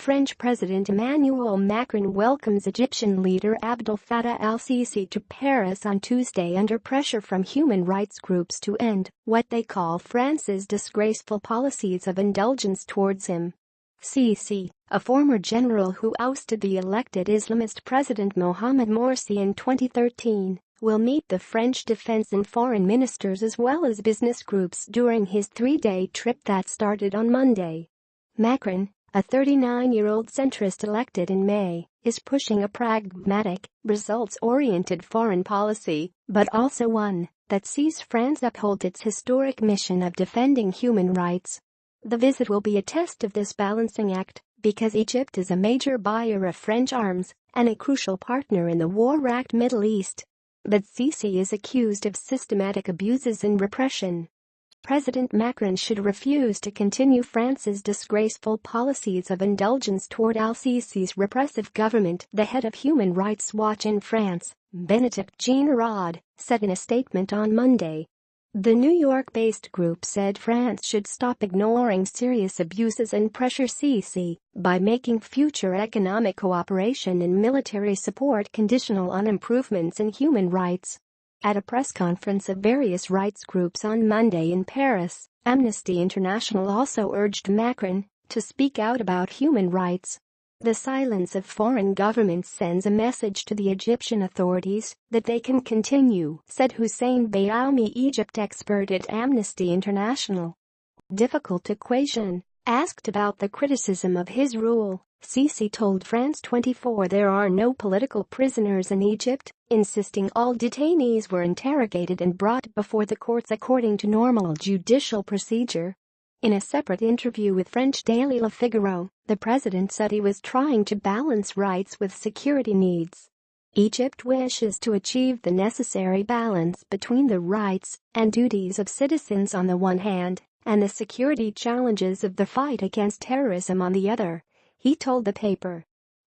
French President Emmanuel Macron welcomes Egyptian leader Abdel Fattah al-Sisi to Paris on Tuesday under pressure from human rights groups to end what they call France's disgraceful policies of indulgence towards him. Sisi, a former general who ousted the elected Islamist President Mohamed Morsi in 2013, will meet the French defense and foreign ministers as well as business groups during his three-day trip that started on Monday. Macron, a 39-year-old centrist elected in May, is pushing a pragmatic, results-oriented foreign policy, but also one that sees France uphold its historic mission of defending human rights. The visit will be a test of this balancing act, because Egypt is a major buyer of French arms and a crucial partner in the war-wracked Middle East. But Sisi is accused of systematic abuses and repression. President Macron should refuse to continue France's disgraceful policies of indulgence toward al-Sisi's repressive government, the head of Human Rights Watch in France, Bénédicte Générard, said in a statement on Monday. The New York-based group said France should stop ignoring serious abuses and pressure Sisi by making future economic cooperation and military support conditional on improvements in human rights. At a press conference of various rights groups on Monday in Paris, Amnesty International also urged Macron to speak out about human rights. The silence of foreign governments sends a message to the Egyptian authorities that they can continue, said Hussein Bayoumi, Egypt expert at Amnesty International. Difficult equation. Asked about the criticism of his rule, Sisi told France 24 there are no political prisoners in Egypt, insisting all detainees were interrogated and brought before the courts according to normal judicial procedure. In a separate interview with French daily Le Figaro, the president said he was trying to balance rights with security needs. Egypt wishes to achieve the necessary balance between the rights and duties of citizens on the one hand and the security challenges of the fight against terrorism on the other, he told the paper.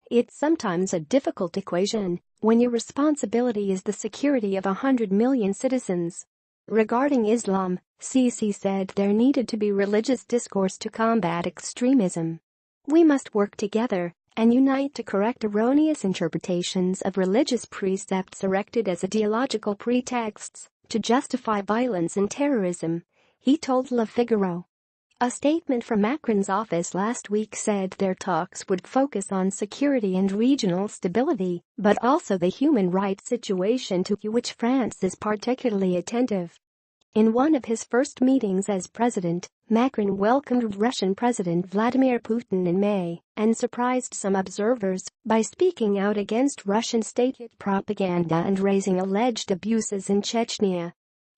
It's sometimes a difficult equation when your responsibility is the security of 100 million citizens. Regarding Islam, Sisi said there needed to be religious discourse to combat extremism. We must work together and unite to correct erroneous interpretations of religious precepts erected as ideological pretexts to justify violence and terrorism, he told Le Figaro. A statement from Macron's office last week said their talks would focus on security and regional stability, but also the human rights situation to which France is particularly attentive. In one of his first meetings as president, Macron welcomed Russian President Vladimir Putin in May and surprised some observers by speaking out against Russian state propaganda and raising alleged abuses in Chechnya.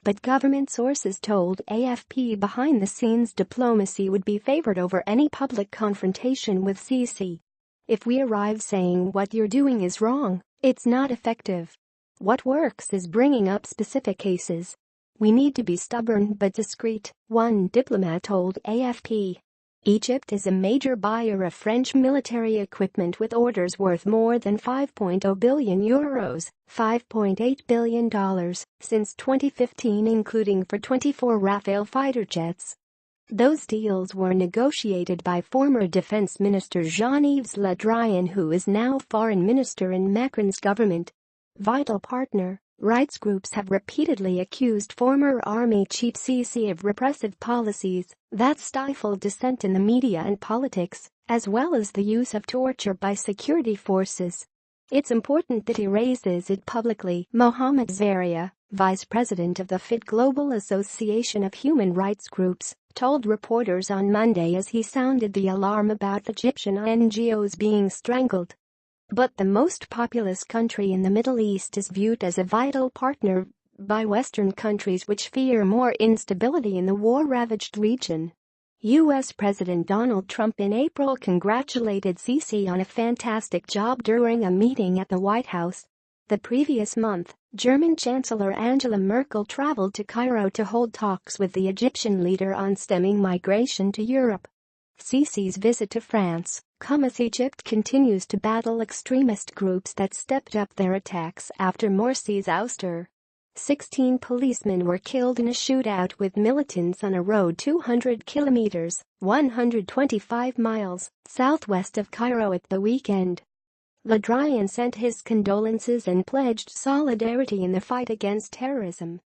But government sources told AFP behind-the-scenes diplomacy would be favored over any public confrontation with Sisi. If we arrive saying what you're doing is wrong, it's not effective. What works is bringing up specific cases. We need to be stubborn but discreet, one diplomat told AFP. Egypt is a major buyer of French military equipment with orders worth more than €5.0 billion, $5.8 billion, since 2015, including for 24 Rafale fighter jets. Those deals were negotiated by former Defense Minister Jean-Yves Le Drian, who is now foreign minister in Macron's government. Vital partner. Rights groups have repeatedly accused former army chief Sisi of repressive policies that stifle dissent in the media and politics, as well as the use of torture by security forces. It's important that he raises it publicly, Mohamed Zaria, vice president of the FIT Global Association of Human Rights Groups, told reporters on Monday as he sounded the alarm about Egyptian NGOs being strangled. But the most populous country in the Middle East is viewed as a vital partner by Western countries which fear more instability in the war-ravaged region. U.S. President Donald Trump in April congratulated Sisi on a fantastic job during a meeting at the White House. The previous month, German Chancellor Angela Merkel traveled to Cairo to hold talks with the Egyptian leader on stemming migration to Europe. Sisi's visit to France comes as Egypt continues to battle extremist groups that stepped up their attacks after Morsi's ouster. 16 policemen were killed in a shootout with militants on a road 200 kilometers (125 miles) southwest of Cairo at the weekend. Le Drian sent his condolences and pledged solidarity in the fight against terrorism.